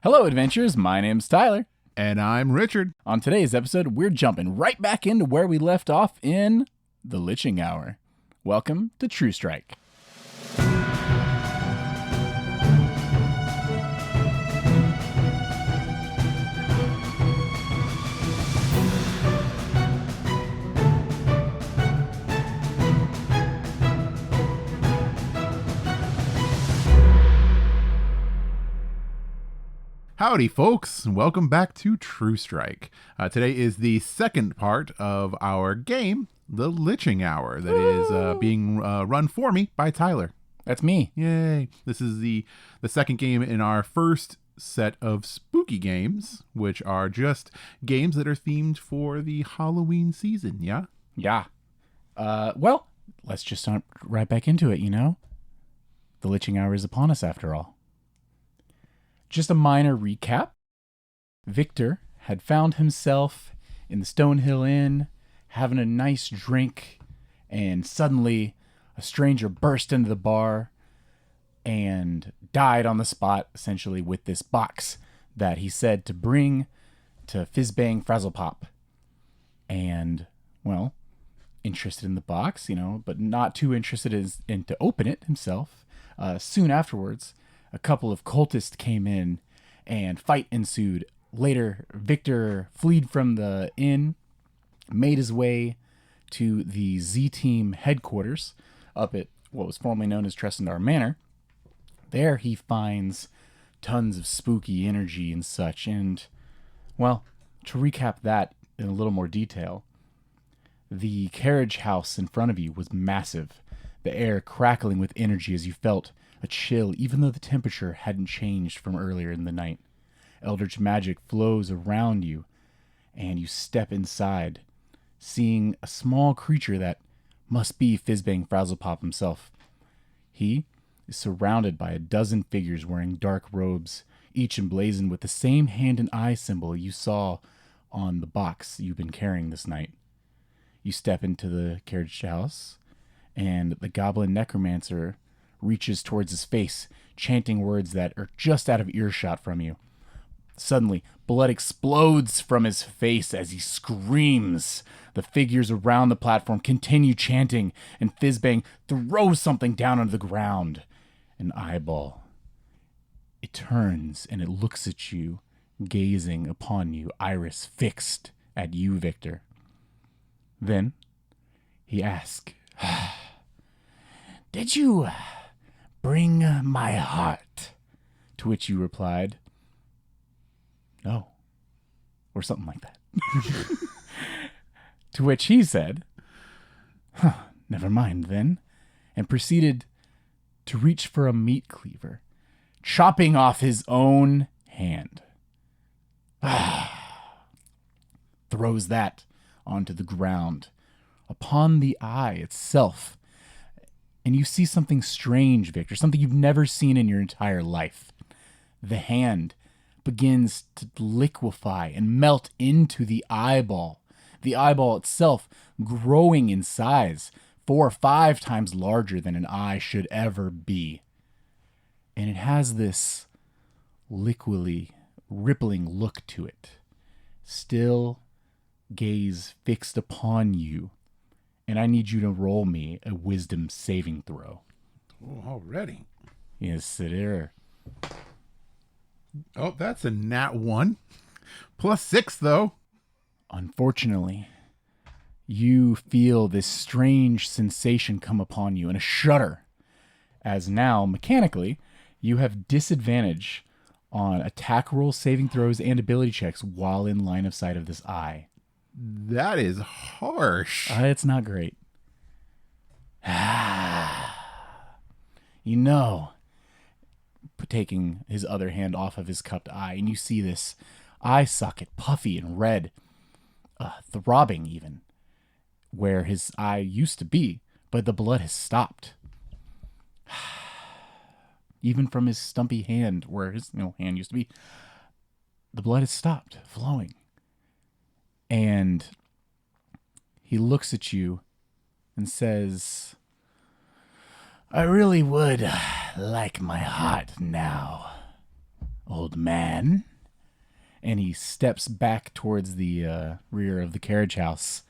Hello, adventurers. My name's Tyler. And I'm Richard. On today's episode, we're jumping right back into where we left off in the Liching Hour. Welcome to True Strike. Howdy, folks, and welcome back to True Strike. Today is the second part of our game, the Liching Hour, that is being run for me by Tyler. That's me. Yay! This is the second game in our first set of spooky games, which are just games that are themed for the Halloween season, yeah? Yeah. Well, let's just jump right back into it, you know? The Liching Hour is upon us, after all. Just a minor recap. Victor had found himself in the Stonehill Inn, having a nice drink, and suddenly a stranger burst into the bar and died on the spot, essentially, with this box that he said to bring to Fizzbang Frazzlepop. And, well, interested in the box, you know, but not too interested in to open it himself. Soon afterwards, a couple of cultists came in and fight ensued. Later, Victor fled from the inn, made his way to the Z-Team headquarters up at what was formerly known as Tressendar Manor. There he finds tons of spooky energy and such. And, well, to recap that in a little more detail, the carriage house in front of you was massive, the air crackling with energy as you felt a chill, even though the temperature hadn't changed from earlier in the night. Eldritch magic flows around you, and you step inside, seeing a small creature that must be Fizzbang Frazzlepop himself. He is surrounded by a dozen figures wearing dark robes, each emblazoned with the same hand and eye symbol you saw on the box you've been carrying this night. You step into the carriage house, and the goblin necromancer reaches towards his face, chanting words that are just out of earshot from you. Suddenly, blood explodes from his face as he screams. The figures around the platform continue chanting, and Fizzbang throws something down on the ground. An eyeball. It turns and it looks at you, gazing upon you, iris fixed at you, Victor. Then, he asks, "Did you bring my heart?" To which you replied, "No," or something like that. To which he said, "Never mind then," and proceeded to reach for a meat cleaver, chopping off his own hand. Throws that onto the ground, upon the eye itself. And you see something strange, Victor, something you've never seen in your entire life. The hand begins to liquefy and melt into the eyeball itself growing in size, 4 or 5 times larger than an eye should ever be. And it has this liquidly rippling look to it. Still gaze fixed upon you. And I need you to roll me a wisdom saving throw. Oh, already? Yes, sir. Oh, that's a nat 1. +6, though. Unfortunately, you feel this strange sensation come upon you and a shudder, as now, mechanically, you have disadvantage on attack roll, saving throws, and ability checks while in line of sight of this eye. That is harsh. It's not great. You know, taking his other hand off of his cupped eye, and you see this eye socket, puffy and red, throbbing even, where his eye used to be, but the blood has stopped. Even from his stumpy hand, where his hand used to be, the blood has stopped flowing. And he looks at you and says, "I really would like my heart now. old man. And he steps back towards the rear of the carriage house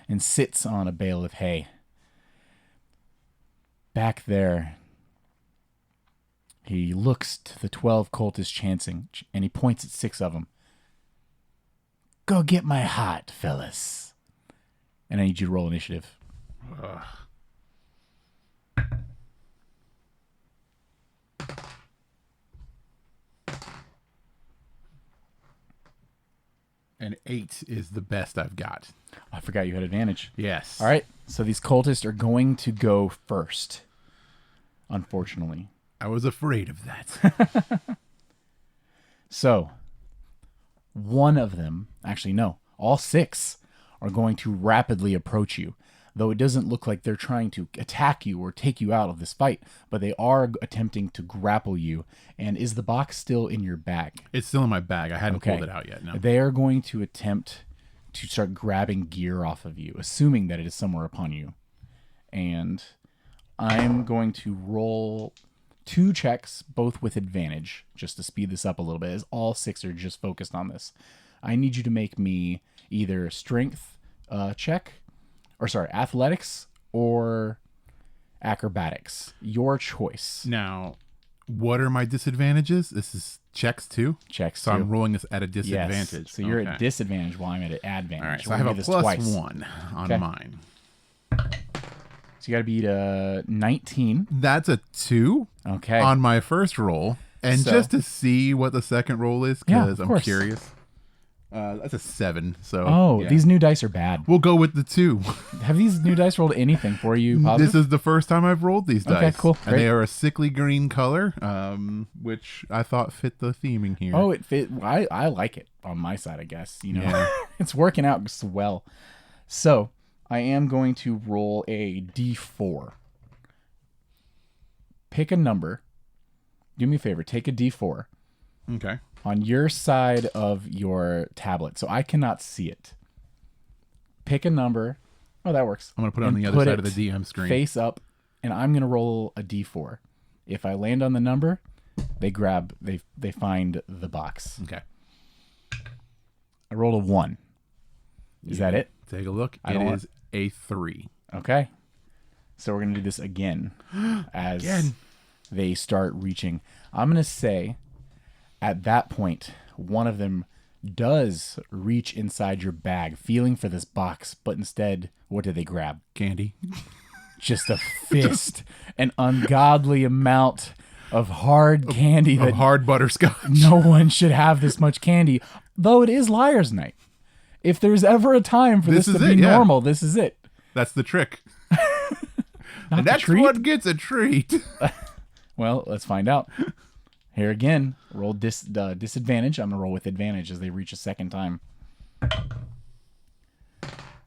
and sits on a bale of hay. Back there, he looks to the 12 cultists chanting, and he points at 6 of them. Go get my heart, fellas. And I need you to roll initiative. Ugh. An 8 is the best I've got. I forgot you had advantage. Yes. All right, so these cultists are going to go first, unfortunately. I was afraid of that. So, one of them, actually no, all 6 are going to rapidly approach you. Though it doesn't look like they're trying to attack you or take you out of this fight, but they are attempting to grapple you. And is the box still in your bag? It's still in my bag. I hadn't Okay. pulled it out yet. No. They are going to attempt to start grabbing gear off of you, assuming that it is somewhere upon you. And I'm going to roll 2 checks, both with advantage, just to speed this up a little bit, as all 6 are just focused on this. I need you to make me either strength check, or sorry, athletics or acrobatics. Your choice. Now, what are my disadvantages? This is checks too? Checks So too. I'm rolling this at a disadvantage. Yes. So you're Okay. at disadvantage while I'm at an advantage. All right, so We're I have gonna a do this plus twice. 1 on Okay. mine. So you got to beat a 19. That's a 2 Okay. on my first roll. And So- just to see what the second roll is, Yeah, because of I'm course. curious. That's a 7. So Oh, yeah. these new dice are bad. We'll go with the 2. Have these new dice rolled anything for you positive? This is the first time I've rolled these Okay, dice. cool. And they Great. are a sickly green color, which I thought fit the theming here. Oh, it fit. I like it on my side, I guess. You know, Yeah. it's working out well. So I am going to roll a d4. Pick a number. Do me a favor. Take a d4 Okay. on your side of your tablet, so I cannot see it. Pick a number. Oh, that works. I'm going to put it on And the other put side of it the DM screen. face up, and I'm gonna roll a d4. If I land on the number, they find the box. Okay. I rolled a 1. Is that it? Take a look. I It don't is a 3. Okay. So we're gonna do this again as Again. they start reaching. I'm gonna say at that point, one of them does reach inside your bag, feeling for this box, but instead, what do they grab? Candy. Just a fist, an ungodly amount of hard candy Of that hard butterscotch. no one should have this much candy, though it is Liar's Night. If there's ever a time for this This to is be it, yeah. normal, this is it. That's the trick. Not And the that's treat. what gets a treat. Well, let's find out. Here again, roll disadvantage. I'm going to roll with advantage as they reach a second time.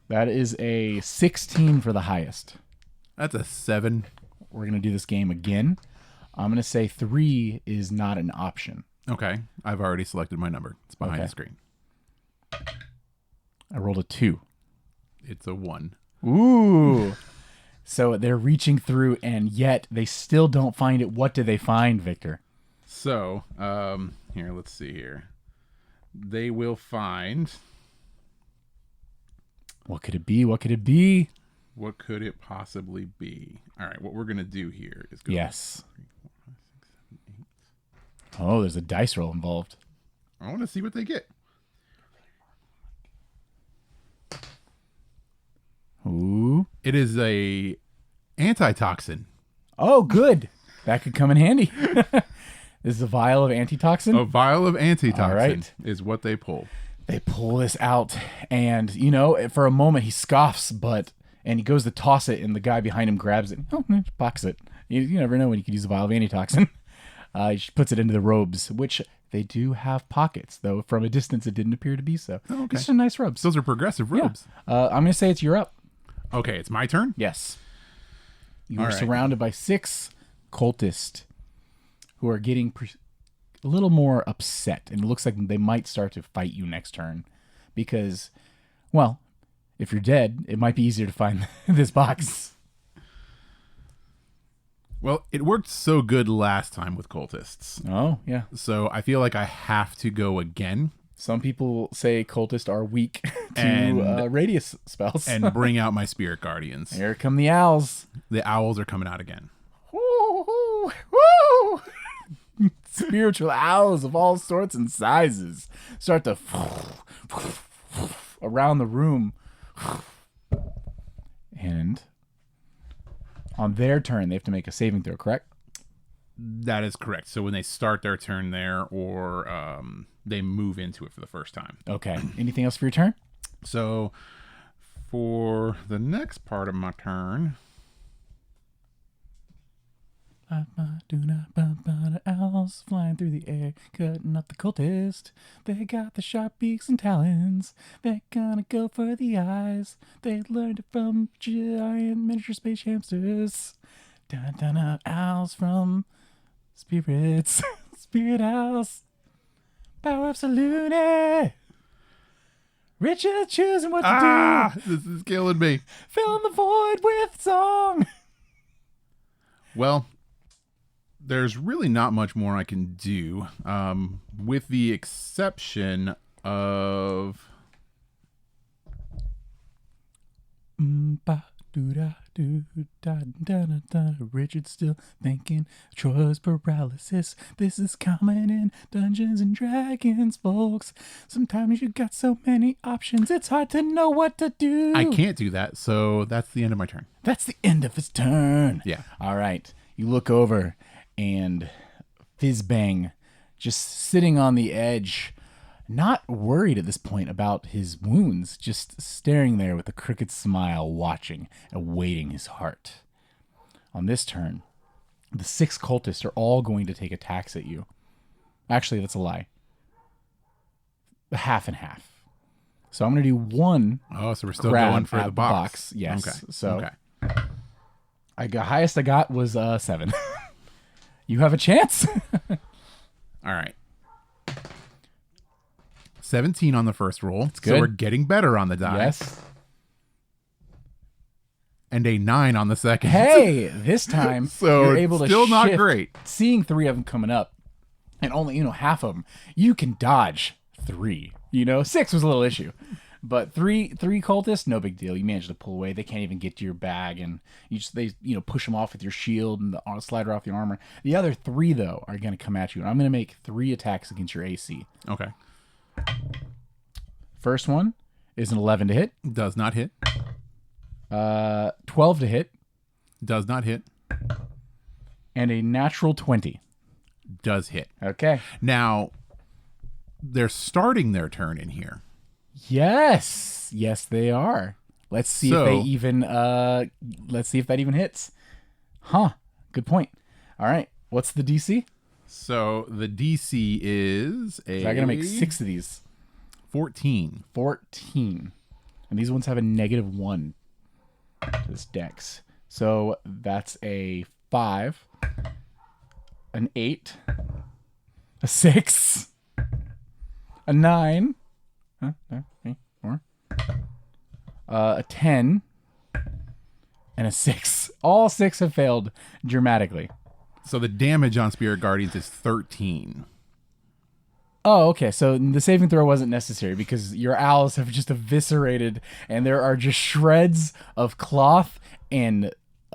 That is a 16 for the highest. That's a 7. We're going to do this game again. I'm going to say 3 is not an option. Okay. I've already selected my number. It's behind Okay. the screen. I rolled a 2. It's a 1. Ooh. So they're reaching through, and yet they still don't find it. What do they find, Victor? So, here, let's see here. They will find... What could it be? What could it be? What could it possibly be? All right, what we're going to do here is go... Yes. Oh, there's a dice roll involved. I want to see what they get. Ooh. It is a antitoxin. Oh, good. That could come in handy. This is a vial of antitoxin. A vial of antitoxin All right. is what they pull. They pull this out, and, you know, for a moment he scoffs, and he goes to toss it, and the guy behind him grabs it. Oh, just pockets it. You never know when you could use a vial of antitoxin. He just puts it into the robes, which they do have pockets, though from a distance it didn't appear to be so. Oh, okay. These are nice robes. Those are progressive robes. I'm going to say it's you're up. Okay, it's my turn. Yes. You All are right. surrounded by 6 cultists who are getting a little more upset, and it looks like they might start to fight you next turn because, well, if you're dead, it might be easier to find this box. Well, it worked so good last time with cultists. Oh, yeah. So I feel like I have to go again. Some people say cultists are weak to And- radius spells. And bring out my spirit guardians. Here come the owls. The owls are coming out again. Woo, woo. Spiritual owls of all sorts and sizes start to around the room. And on their turn, they have to make a saving throw, correct? That is correct. So when they start their turn there, or they move into it for the first time. Okay. Anything else for your turn? So for the next part of my turn, Owls flying through the air, cutting up the cultist. They got the sharp beaks and talons. They're gonna go for the eyes. They learned it from giant miniature space hamsters. Owls from spirits. Spirit owls. Power absolute. Richard choosing what to do. This is killing me. Filling the void with song. Well, there's really not much more I can do, with the exception of... Richard's still thinking choice paralysis. This is common in Dungeons and Dragons, folks. Sometimes you got so many options, it's hard to know what to do. I can't do that, so that's the end of my turn. That's the end of his turn. Yeah. All right. You look over and Fizzbang just sitting on the edge, not worried at this point about his wounds, just staring there with a crooked smile, watching, awaiting his heart. On this turn, the 6 cultists are all going to take attacks at you. Actually, that's a lie. Half and half. So I'm going to do one. Oh, so we're still grab going for at the box. Yes. Okay. So Okay. highest I got was 7. You have a chance. All right. 17 on the first roll. good. So we're getting better on the die. Yes. And a 9 on the second. Hey, this time So you're able to still not shift, great. Seeing 3 of them coming up, and only half of them, you can dodge 3. 6 was a little issue, but three cultists, no big deal. You manage to pull away. They can't even get to your bag, and they push them off with your shield and the slider off your armor. The other 3 though are going to come at you, and I'm going to make 3 attacks against your AC. Okay. First one is an 11 to hit. Does not hit. 12 to hit. Does not hit. And a natural 20. Does hit. Okay. Now, they're starting their turn in here. Yes. Yes, they are. Let's see if they even let's see if that even hits. Huh. Good point. All right. What's the DC? So the DC is I got to make 6 of these. 14. 14. And these ones have a -1 to this dex. So that's a 5, an 8, a 6, a 9, a 10, and a 6. All 6 have failed dramatically. So the damage on Spirit Guardians is 13. Oh, okay. So the saving throw wasn't necessary because your owls have just eviscerated, and there are just shreds of cloth and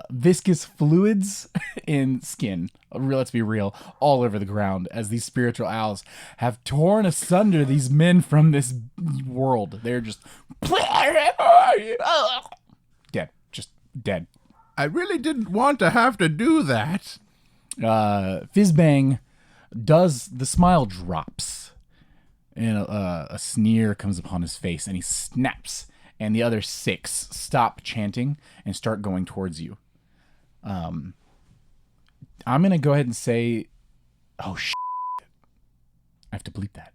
viscous fluids in skin. Let's be real, all over the ground as these spiritual owls have torn asunder these men from this world. They're just dead, just dead. I really didn't want to have to do that. Fizzbang does, the smile drops, and a sneer comes upon his face, and he snaps, and the other 6 stop chanting and start going towards you. I'm gonna go ahead and say, oh shit, I have to bleep that.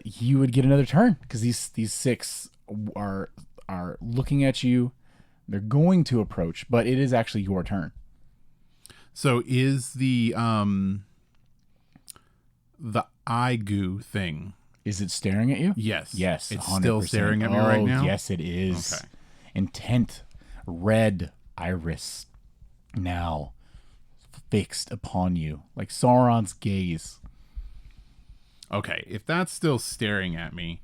You would get another turn because these 6 are looking at you. They're going to approach, but it is actually your turn. So is the eye goo thing? Is it staring at you? Yes. Yes. It's 100%. still staring at me right now? Yes, it is. Okay. Intent, red iris now fixed upon you, like Sauron's gaze. Okay, if that's still staring at me,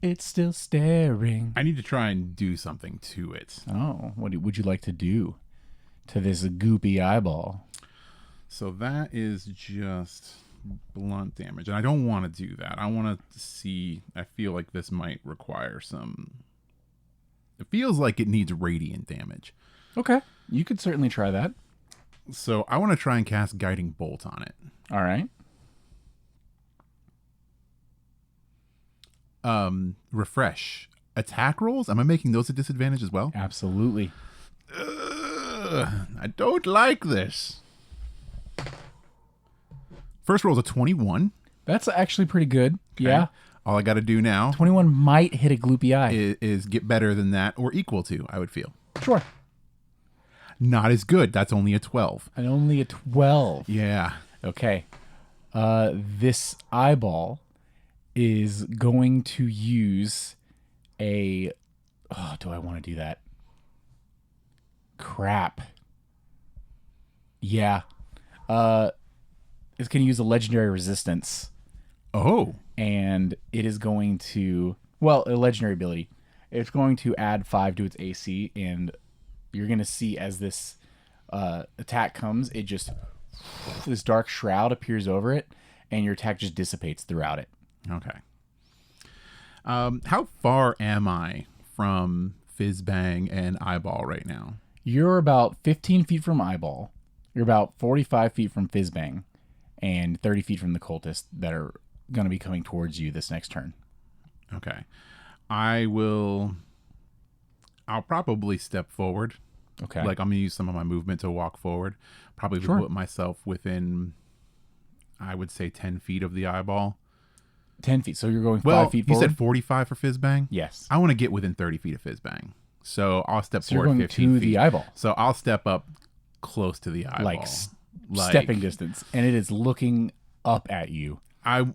It's still staring. I need to try and do something to it. Oh, what would you like to do to this goopy eyeball? So that is just blunt damage. And I don't want to do that. I want to see, I feel like this might require some, it feels like it needs radiant damage. Okay, you could certainly try that. So I want to try and cast Guiding Bolt on it. All right. Refresh. Attack rolls? Am I making those a disadvantage as well? Absolutely. I don't like this. First roll is a 21. That's actually pretty good. Okay. Yeah. All I got to do now 21 might hit a gloopy eye. is get better than that or equal to, I would feel. Sure. Not as good. That's only a 12. And only a 12. Yeah. Okay. This eyeball is going to use a... Oh, do I want to do that? Crap. Yeah. It's going to use a legendary resistance. Oh. And it is going to... Well, a legendary ability. It's going to add 5 to its AC, and you're going to see as this attack comes, it just... This dark shroud appears over it, and your attack just dissipates throughout it. Okay. How far am I from Fizzbang and Eyeball right now? You're about 15 feet from Eyeball. You're about 45 feet from Fizzbang, and 30 feet from the cultists that are going to be coming towards you this next turn. Okay. I'll probably step forward. Okay. Like, I'm going to use some of my movement to walk forward. Probably Sure. put myself within, I would say, 10 feet of the Eyeball. 10 feet. So you're going 5 Well, feet you forward? said 45 for Fizzbang? Yes. I want to get within 30 feet of Fizzbang. So I'll step So you're forward going 15 to feet. the Eyeball. So I'll step up close to the Eyeball. Like stepping distance. And it is looking up at you.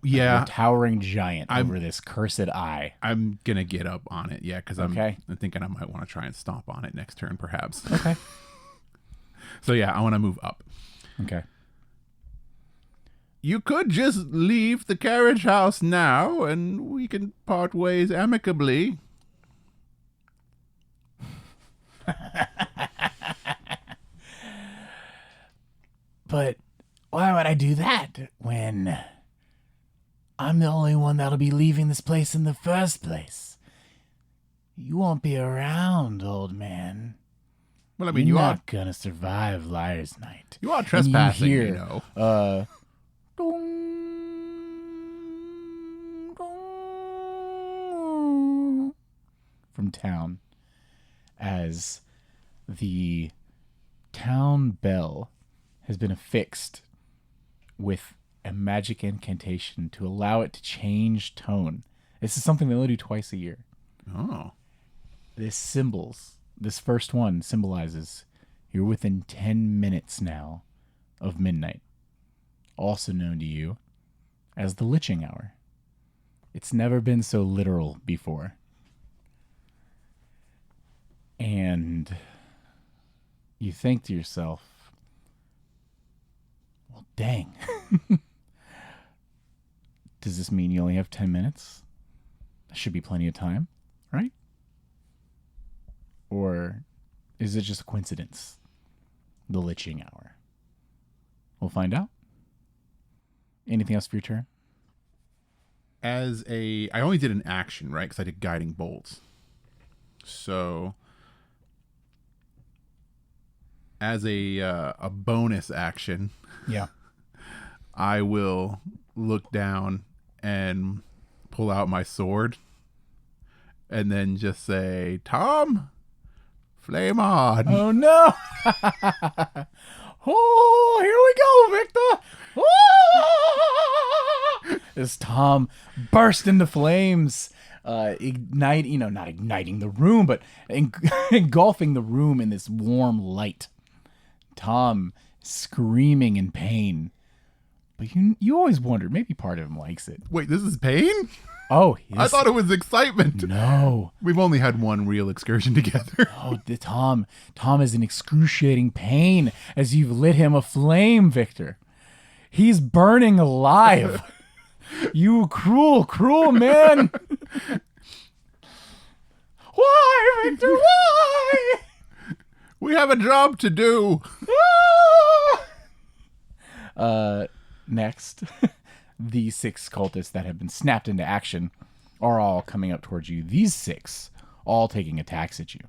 Yeah. A towering giant over this cursed eye. I'm going to get up on it, yeah, because I'm Okay. thinking I might want to try and stomp on it next turn, perhaps. Okay. So, yeah, I want to move up. Okay. You could just leave the carriage house now, and we can part ways amicably. But why would I do that when I'm the only one that'll be leaving this place in the first place? You won't be around, old man. Well, I mean, You're you not are gonna survive Liar's Night. you are trespassing, hear, you know. Dong, dong, from town as the town bell has been affixed with a magic incantation to allow it to change tone. This is something they only do twice a year. Oh. This first one symbolizes you're within 10 minutes now of midnight, also known to you as the Liching Hour. It's never been so literal before. And you think to yourself, well, dang. Does this mean you only have 10 minutes? That should be plenty of time, right? Or is it just a coincidence? The Liching Hour. We'll find out. Anything else for your turn? I only did an action, right? Because I did Guiding Bolts. So, as a bonus action, Yeah. I will look down and pull out my sword and then just say, Tom, flame on. Oh, no. Oh, here we go, Victor. Oh! As Tom burst into flames, not igniting the room, but engulfing the room in this warm light. Tom, screaming in pain, But you always wondered, maybe part of him likes it. Wait, this is pain? Oh, I thought it was excitement. No. We've only had one real excursion together. Oh, Tom is in excruciating pain as you've lit him aflame, Victor. He's burning alive. You cruel, cruel man. Why, Victor? Why? We have a job to do. Next, the 6 cultists that have been snapped into action are all coming up towards you. These 6 all taking attacks at you.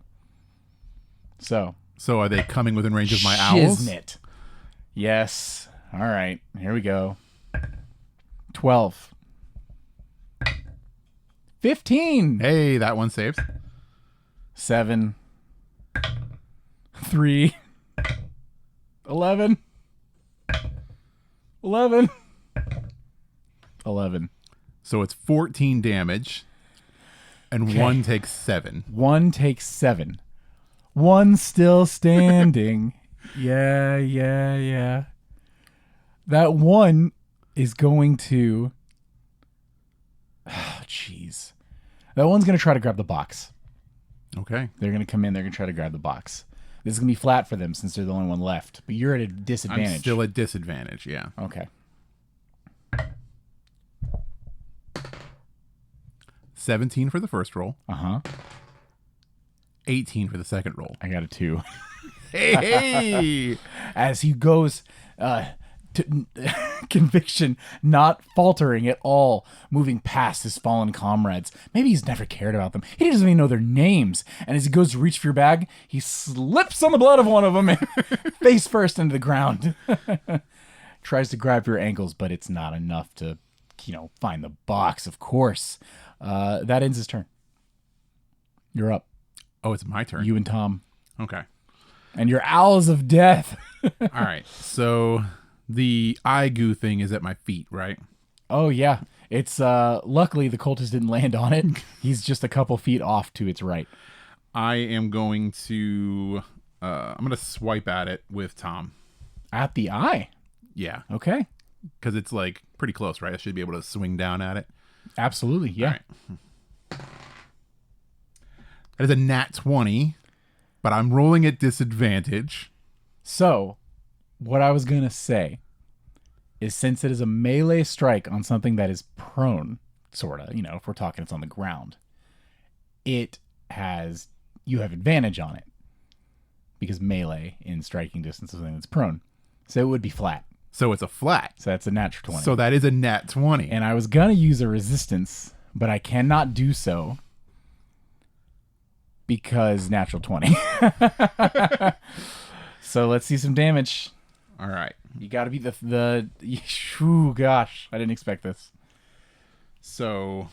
So are they coming within range of my owls? Shiznit. Yes. All right. Here we go. 12. 15. Hey, that one saves. 7. 3. 11. 11. 11. So it's 14 damage, and Okay. one takes 7. One takes 7. One still standing. Yeah. That one is going to... Jeez. That one's going to try to grab the box. Okay. They're going to come in. They're going to try to grab the box. This is going to be flat for them since they're the only one left. But you're at a disadvantage. I'm still at disadvantage, yeah. Okay. 17 for the first roll, Uh-huh. 18 for the second roll. I got a 2. Hey! As he goes to conviction, not faltering at all, moving past his fallen comrades. Maybe he's never cared about them. He doesn't even know their names. And as he goes to reach for your bag, he slips on the blood of one of them and face first into the ground. Tries to grab your ankles, but it's not enough to, find the box, of course. That ends his turn. You're up. Oh, it's my turn. You and Tom. Okay. And your owls of death. All right. So the eye goo thing is at my feet, right? Oh, yeah. It's luckily the cultist didn't land on it. He's just a couple feet off to its right. I am going to I'm going to swipe at it with Tom. At the eye. Yeah. Okay. Because it's like pretty close, right? I should be able to swing down at it. Absolutely. Yeah. All right. That is a nat 20, but I'm rolling at disadvantage. So, what I was going to say is since it is a melee strike on something that is prone, sort of, if we're talking it's on the ground, you have advantage on it because melee in striking distance is something that's prone. So it would be flat. So it's a flat. So that's a natural 20. So that is a nat 20. And I was going to use a resistance, but I cannot do so because natural 20. So let's see some damage. All right. You got to be Ooh, gosh, I didn't expect this. So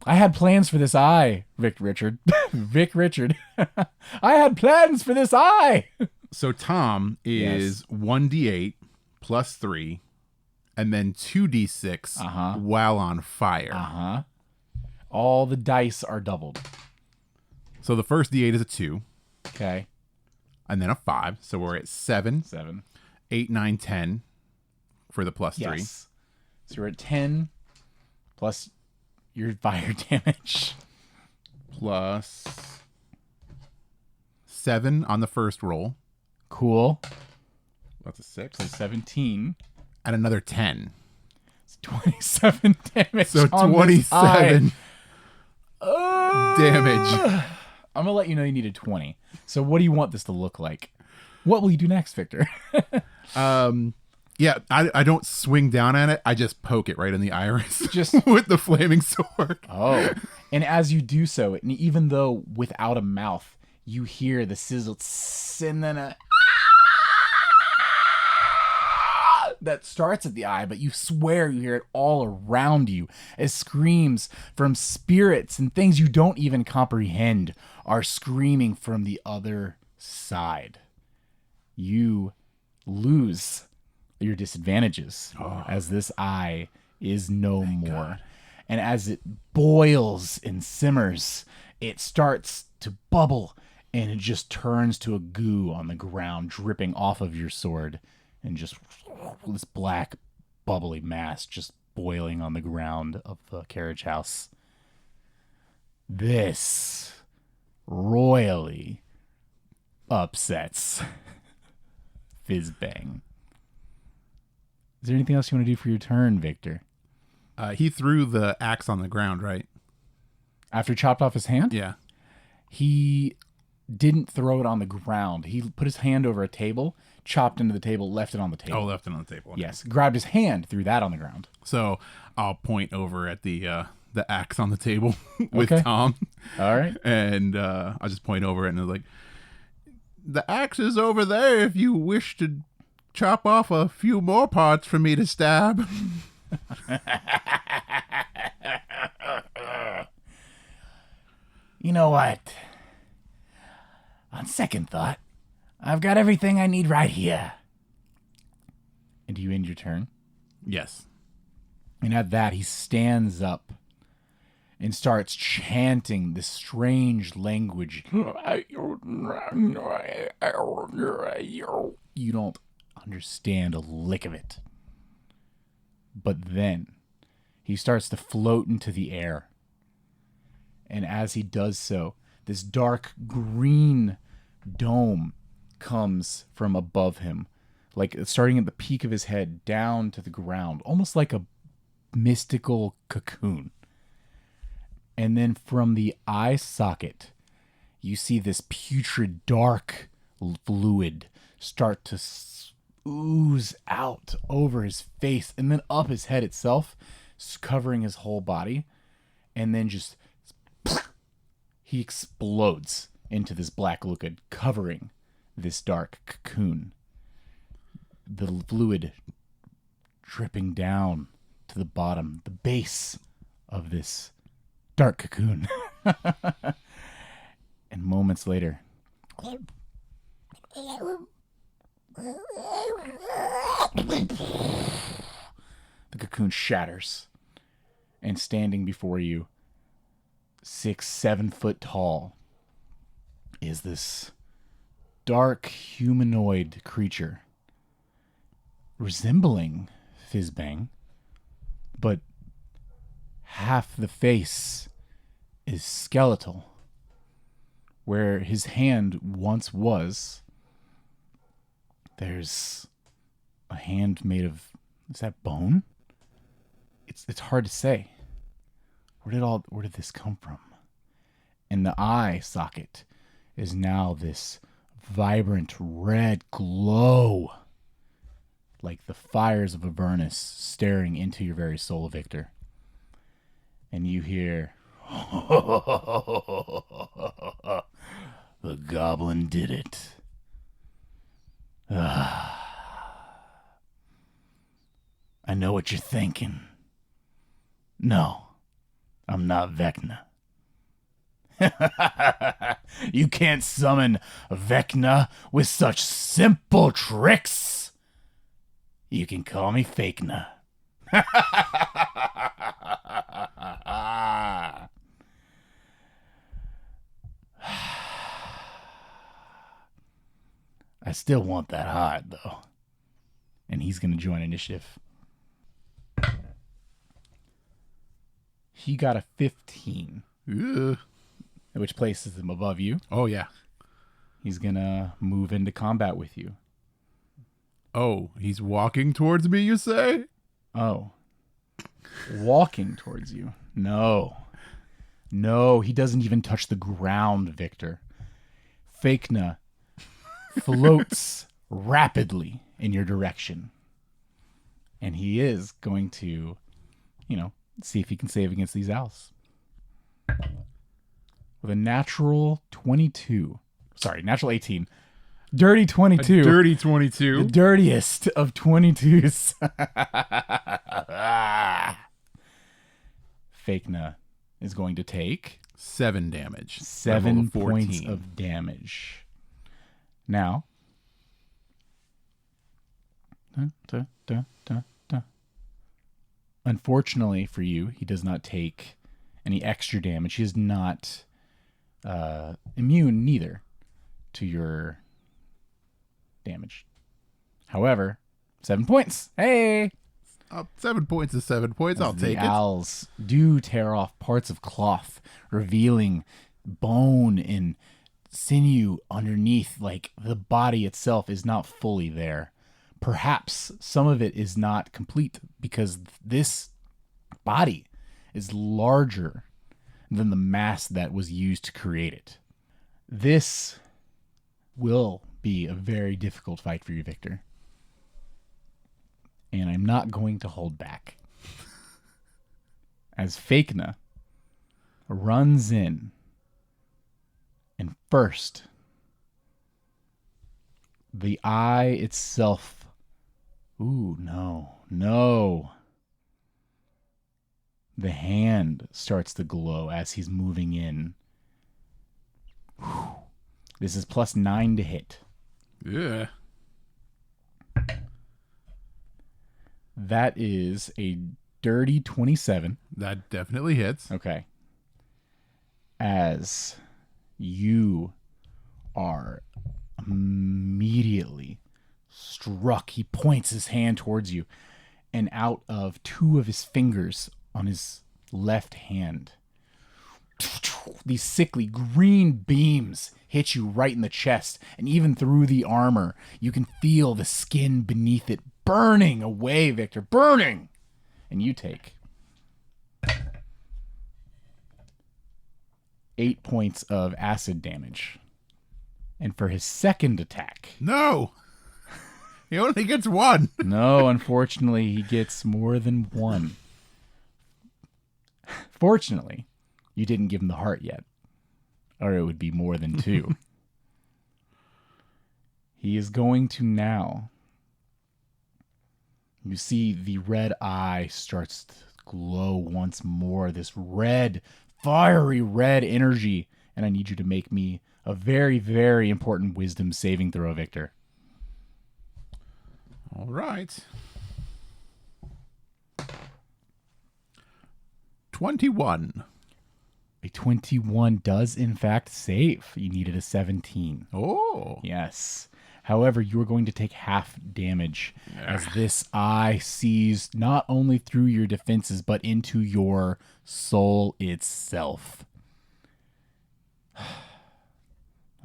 I had plans for this eye, Vic Richard. I had plans for this eye. So Tom is 1d8 plus 3 and then 2d6 while on fire. All the dice are doubled. So the first d8 is a 2. Okay. And then a 5. So we're at 7, 8, 9, 10 for the plus 3. Yes. So you're at 10 plus your fire damage. Plus 7 on the first roll. Cool. That's a 6. So 17. And another 10. It's 27 damage. So on this eye. 27 damage. I'm going to let you know you needed 20. So what do you want this to look like? What will you do next, Victor? Yeah, I don't swing down at it. I just poke it right in the iris Just with the flaming sword. Oh. And as you do so, and even though without a mouth, you hear the sizzle and then a that starts at the eye, but you swear you hear it all around you as screams from spirits and things you don't even comprehend are screaming from the other side. You lose your disadvantages as this eye is no more. God. And as it boils and simmers, it starts to bubble and it just turns to a goo on the ground, dripping off of your sword. And just this black bubbly mass just boiling on the ground of the carriage house. This royally upsets Fizzbang. Is there anything else you want to do for your turn, Victor? He threw the axe on the ground, right? After he chopped off his hand? Yeah. He didn't throw it on the ground. He put his hand over a table, chopped into the table, left it on the table. Oh, left it on the table. Okay. Yes. Grabbed his hand, threw that on the ground. So I'll point over at the axe on the table with Okay. Tom. All right. And I'll just point over it and like, the axe is over there if you wish to chop off a few more parts for me to stab. You know what? On second thought, I've got everything I need right here. And do you end your turn? Yes. And at that, he stands up and starts chanting this strange language. You don't understand a lick of it. But then he starts to float into the air. And as he does so, this dark green dome comes from above him, like starting at the peak of his head down to the ground, almost like a mystical cocoon. And then from the eye socket, you see this putrid dark fluid start to ooze out over his face and then up his head itself, covering his whole body. And then just he explodes into this black liquid, covering this dark cocoon. The fluid dripping down to the bottom, the base of this dark cocoon. And moments later, the cocoon shatters, and standing before you, 6-7 foot tall, is this dark humanoid creature resembling Fizzbang, but half the face is skeletal. Where his hand once was, there's a hand made of, is that bone? It's hard to say. Where did this come from? And the eye socket is now this vibrant red glow, like the fires of Avernus staring into your very soul, Victor. And you hear, the goblin did it. I know what you're thinking. No, I'm not Vecna. You can't summon Vecna with such simple tricks. You can call me Fakena. I still want that heart, though. And he's going to join initiative. He got a 15. Ugh. Which places him above you. Oh, yeah. He's going to move into combat with you. Oh, he's walking towards me, you say? Oh. Walking towards you. No. No, he doesn't even touch the ground, Victor. Fakena floats rapidly in your direction. And he is going to, see if he can save against these owls. With a natural 22. Sorry, natural 18. Dirty 22. A dirty 22. The dirtiest of 22s. Fakena is going to take 7 damage. 7 points of damage. Now, unfortunately for you, he does not take any extra damage. He is not immune neither to your damage. However, 7 points. Hey! 7 points is 7 points. I'll take The it. owls do tear off parts of cloth, revealing bone and sinew underneath. Like the body itself is not fully there. Perhaps some of it is not complete because this body is larger than the mass that was used to create it. This will be a very difficult fight for you, Victor. And I'm not going to hold back. As Fakena runs in, and first, the eye itself. Ooh, no. The hand starts to glow as he's moving in. Whew. This is +9 to hit. Yeah. That is a dirty 27. That definitely hits. Okay. As you are immediately struck, he points his hand towards you, and out of 2 of his fingers on his left hand, these sickly green beams hit you right in the chest, and even through the armor, you can feel the skin beneath it burning away, Victor, burning. And you take 8 points of acid damage. And for his second attack, No. He only gets 1. no, unfortunately, he gets more than 1. Fortunately, you didn't give him the heart yet, or it would be more than 2. He is going to now. You see the red eye starts to glow once more. This red, fiery red energy. And I need you to make me a very, very important wisdom saving throw, Victor. All right. 21. A 21 does, in fact, save. You needed a 17. Oh. Yes. However, you are going to take half damage as this eye sees not only through your defenses, but into your soul itself.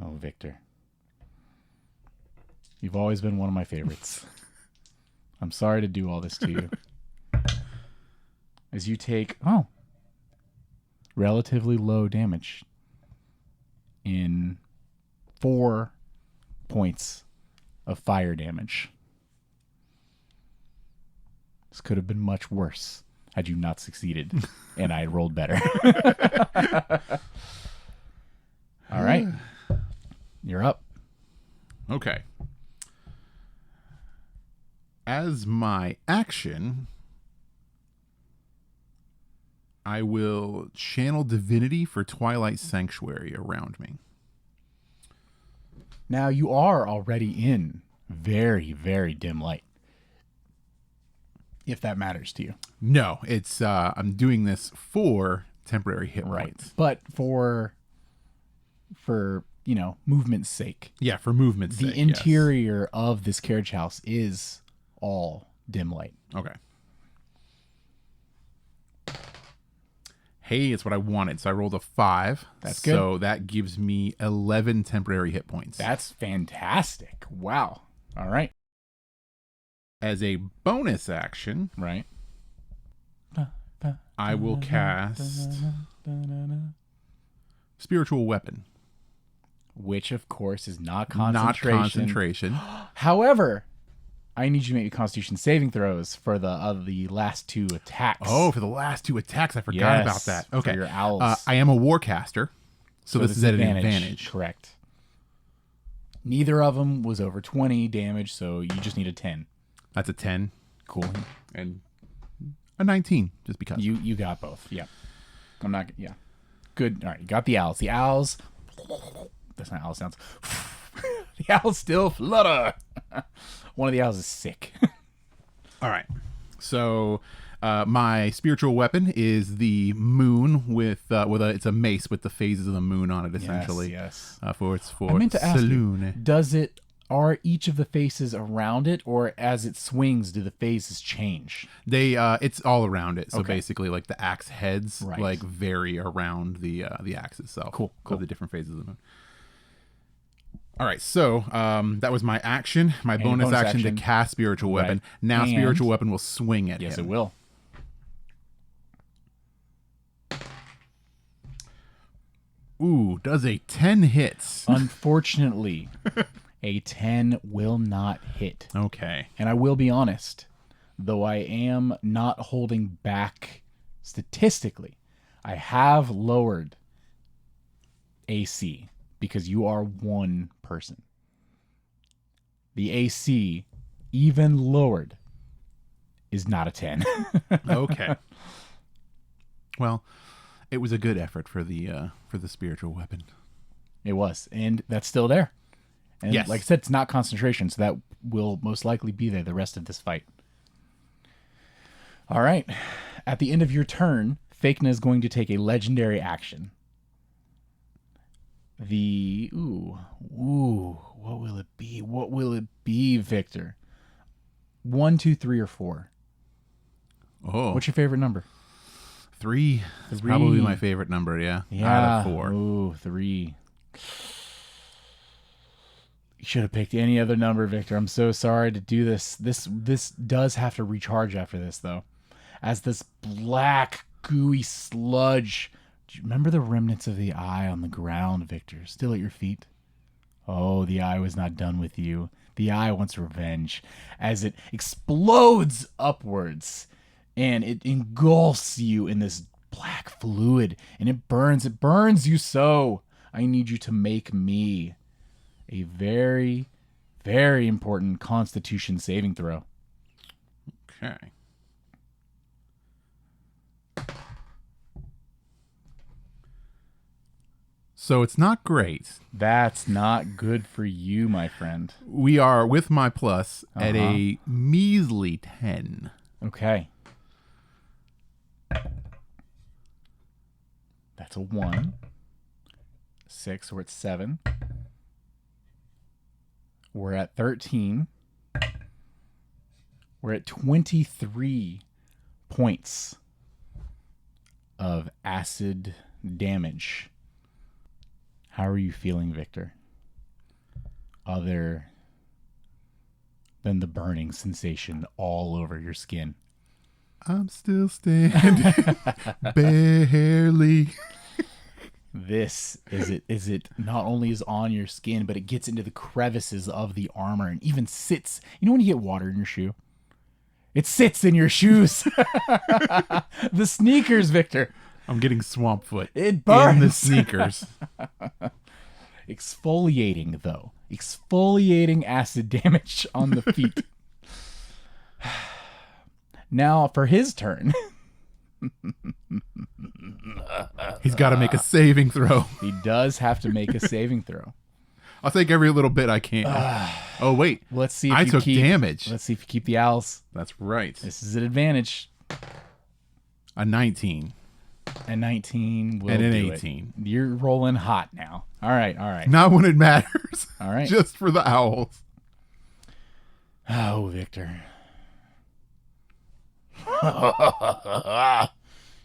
Oh, Victor. You've always been one of my favorites. I'm sorry to do all this to you. As you take, relatively low damage in 4 points of fire damage. This could have been much worse had you not succeeded and I rolled better. All right. You're up. Okay. As my action, I will channel divinity for Twilight Sanctuary around me. Now you are already in very, very dim light. If that matters to you. No, it's I'm doing this for temporary hit points. But for movement's sake. Yeah, for movement's sake. The interior of this carriage house is all dim light. Okay. Hey, it's what I wanted. So I rolled a 5. That's good. So that gives me 11 temporary hit points. That's fantastic. Wow. All right. As a bonus action, Right. I will cast Spiritual Weapon. Which, of course, is not concentration. Not concentration. However, I need you to make me Constitution saving throws for the last 2 attacks. Oh, for the last 2 attacks. I forgot about that. Okay. For your owls. I am a warcaster, so this is at an advantage. Correct. Neither of them was over 20 damage, so you just need a 10. That's a 10. Cool. And a 19, just because. You got both. Yeah. I'm not. Yeah. Good. All right. You got the owls. The owls. That's not owl sounds. The owls still flutter. One of the owls is sick. All right. So my spiritual weapon is the moon with it's a mace with the phases of the moon on it, essentially. Yes. For I meant to ask you, does it are each of the faces around it, or as it swings, do the phases change? It's all around it. So Okay. basically, like the axe heads, Right. like vary around the axe itself. Cool. Of the different phases of the moon. All right, so that was my action. My And your bonus bonus action action. to cast spiritual weapon. Right. Now And- spiritual weapon will swing at Yes, him. it will. Ooh, does a 10 hits? Unfortunately, a 10 will not hit. Okay. And I will be honest, though I am not holding back statistically, I have lowered AC because you are one person. The AC, even lowered, is not a 10. Okay. Well, it was a good effort for the spiritual weapon. It was. And that's still there. And Yes. like I said, it's not concentration, so that will most likely be there the rest of this fight. All right. At the end of your turn, Fakena is going to take a legendary action. What will it be? What will it be, Victor? 1, 2, 3, or 4? Oh, What's your favorite number? 3 is probably my favorite number. Yeah. Out of 4. Ooh, 3. You should have picked any other number, Victor. I'm so sorry to do this. This does have to recharge after this, though. As this black, gooey sludge. Do you remember the remnants of the eye on the ground, Victor? Still at your feet? Oh, the eye was not done with you. The eye wants revenge. As it explodes upwards and it engulfs you in this black fluid and it burns you so. I need you to make me a very, very important Constitution saving throw. Okay. So it's not great. That's not good for you, my friend. We are, with my plus, at a measly 10. Okay. That's a 1. 6, we're at 7. We're at 13. We're at 23 points of acid damage. How are you feeling, Victor? Other than the burning sensation all over your skin. I'm still standing. Barely. This is it not only is on your skin, but it gets into the crevices of the armor and even sits. You know when you get water in your shoe? It sits in your shoes. The sneakers, Victor. I'm getting swamp foot. It burns. In the sneakers. Exfoliating, though. Exfoliating acid damage on the feet. Now, for his turn. He's got to make a saving throw. He does have to make a saving throw. I'll take every little bit I can. Oh, wait. Let's see if I you took keep damage. Let's see if you keep the owls. That's right. This is an advantage. A 19. A 19 will And an do 18. It. You're rolling hot now. All right. Not when it matters. All right. Just for the owls. Oh, Victor.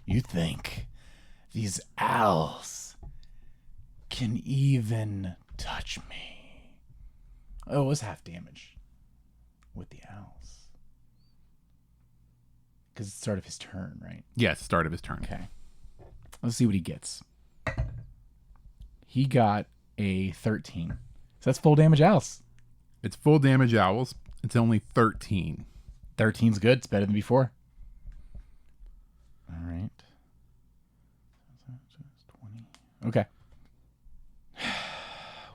You think these owls can even touch me? Oh, it was half damage with the owls. Because it's the start of his turn, right? Yes, start of his turn. Okay. Let's see what he gets. He got a 13. So that's full damage owls. It's full damage owls. It's only 13. 13's good. It's better than before. All right. 20. Okay.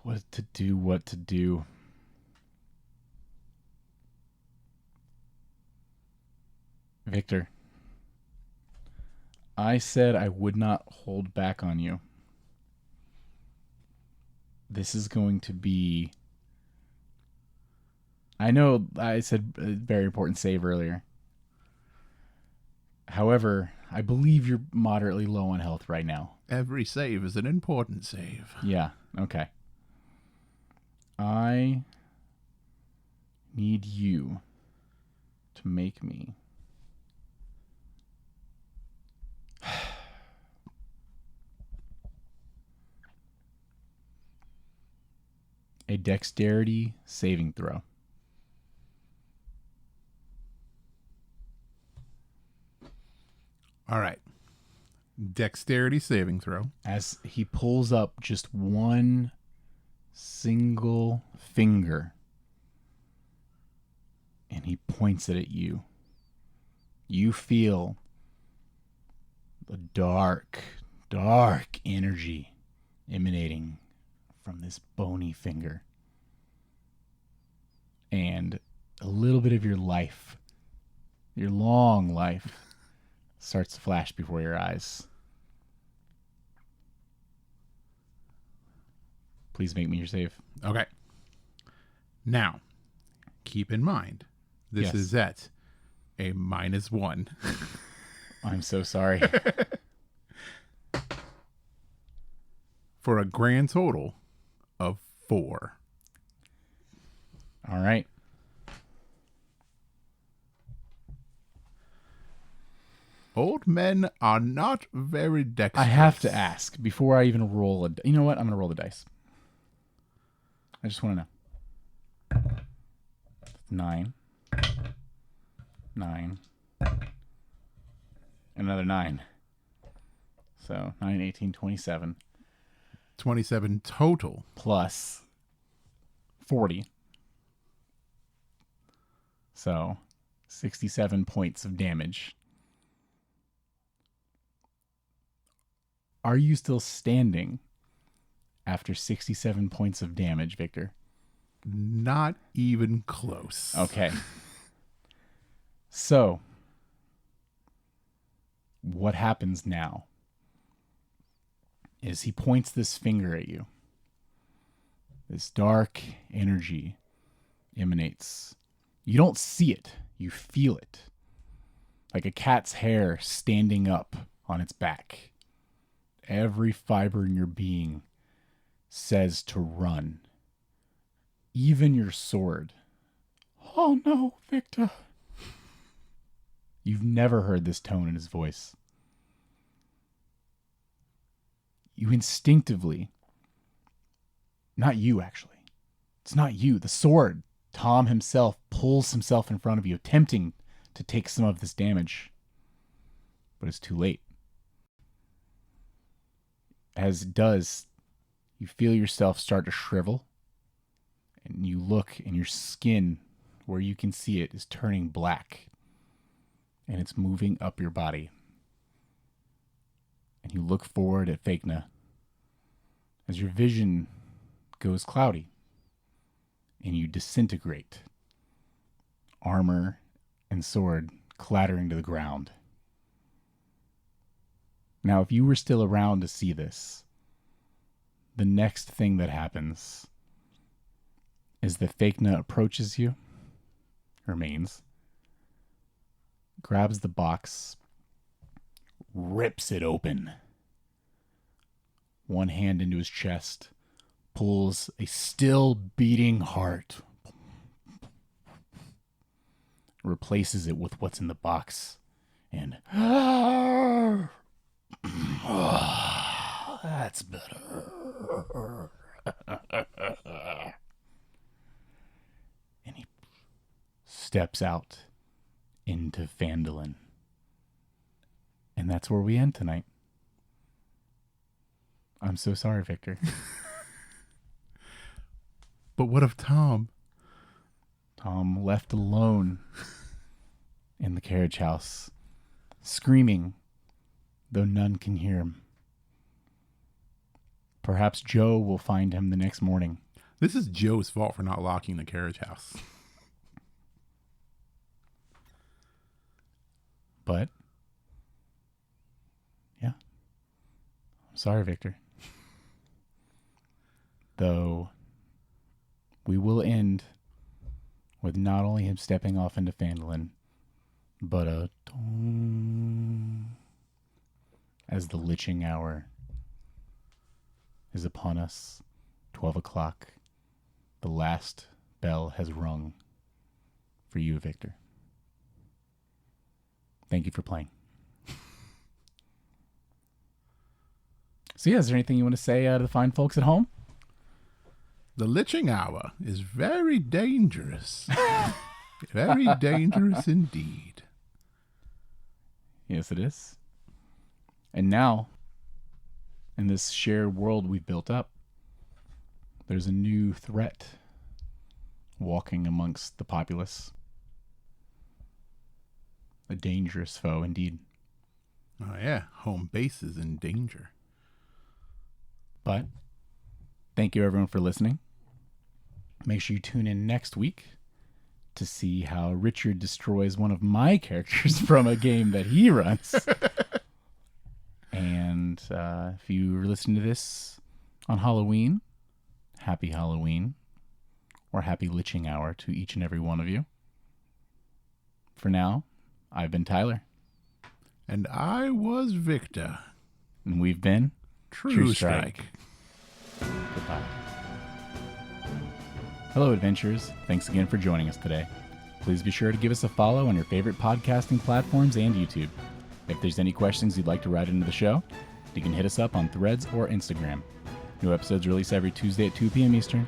What to do. Victor, I said I would not hold back on you. This is going to be... I know I said a very important save earlier. However, I believe you're moderately low on health right now. Every save is an important save. Yeah, okay. I need you to make me a dexterity saving throw. All right. Dexterity saving throw. As he pulls up just one single finger and he points it at you. You feel the dark energy emanating from this bony finger. And a little bit of your life, your long life, starts to flash before your eyes. Please make me your save. Okay. Now, keep in mind, this Yes. is at a -1. I'm so sorry. For a grand total of 4. All right. Old men are not very dexterous. I have to ask before I even roll a... You know what? I'm going to roll the dice. I just want to know. 9. 9. Another 9. So 9, 18, 27. 27 total. Plus 40. So 67 points of damage. Are you still standing after 67 points of damage, Victor? Not even close. Okay. So, what happens now is he points this finger at you. This dark energy emanates. You don't see it. You feel it. Like a cat's hair standing up on its back. Every fiber in your being says to run. Even your sword. Oh no, Victor. You've never heard this tone in his voice. You instinctively, not you actually, it's not you, the sword, Tom himself pulls himself in front of you, attempting to take some of this damage. But it's too late. As it does, you feel yourself start to shrivel. And you look, and your skin, where you can see it, is turning black. And it's moving up your body. And you look forward at Fakna as your vision goes cloudy. And you disintegrate. Armor and sword clattering to the ground. Now, if you were still around to see this, the next thing that happens is that Fakna approaches you, remains, grabs the box, rips it open, one hand into his chest, pulls a still beating heart, replaces it with what's in the box, and that's better. And he steps out into Phandalin. And that's where we end tonight. I'm so sorry, Victor. But what of Tom? Tom left alone in the carriage house, screaming, though none can hear him. Perhaps Joe will find him the next morning. This is Joe's fault for not locking the carriage house. But, yeah. I'm sorry, Victor. Though, we will end with not only him stepping off into Phandalin, but a dong as the Liching Hour is upon us. 12 o'clock. The last bell has rung. for you, Victor. Thank you for playing. So yeah, is there anything you want to say to the fine folks at home? The Liching Hour is very dangerous. Very dangerous indeed. Yes, it is. And now, in this shared world we've built up, there's a new threat walking amongst the populace. A dangerous foe indeed. Oh yeah, home base is in danger. But thank you everyone for listening. Make sure you tune in next week to see how Richard destroys one of my characters from a game that he runs. And if you are listening to this on Halloween, happy Halloween, or happy Liching Hour to each and every one of you. For now, I've been Tyler. And I was Victor. And we've been True Strike. Goodbye. Hello, adventurers. Thanks again for joining us today. Please be sure to give us a follow on your favorite podcasting platforms and YouTube. If there's any questions you'd like to write into the show, you can hit us up on Threads or Instagram. New episodes release every Tuesday at 2 p.m. Eastern.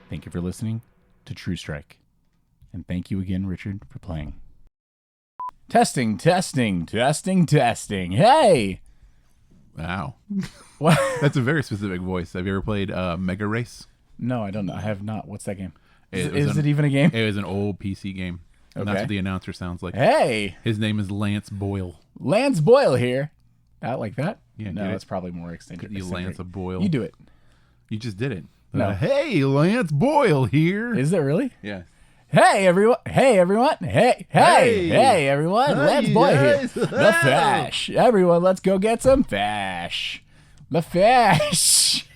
Thank you for listening to True Strike. And thank you again, Richard, for playing. Testing, testing, testing, testing. Hey! Wow. What? That's a very specific voice. Have you ever played Mega Race? No, I don't know. I have not. What's that game? It Is it even a game? It was an old PC game. And Okay. that's what the announcer sounds like. Hey! His name is Lance Boyle. Lance Boyle here. Not like that? Yeah, no, get it? it's probably more extended. You Lance a Boyle. You do it. You just did it. No. Hey, Lance Boyle here. Is it really? Yeah. Hey everyone! Hey everyone! Hey everyone! Hi, Lance Boyle here. guys. The Fash. Everyone, let's go get some Fash. The Fash.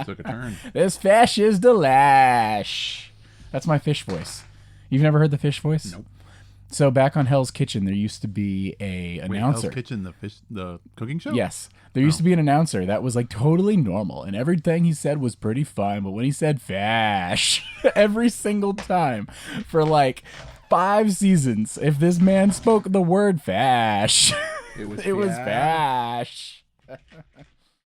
Took a turn. This Fash is the lash. That's my fish voice. You've never heard the fish voice? Nope. So back on Hell's Kitchen, there used to be a announcer. Hell's Kitchen, the cooking show? Yes. There used to be an announcer that was like totally normal and everything he said was pretty fine. But when he said Fash every single time for like 5 seasons, if this man spoke the word Fash, It was it was Fash.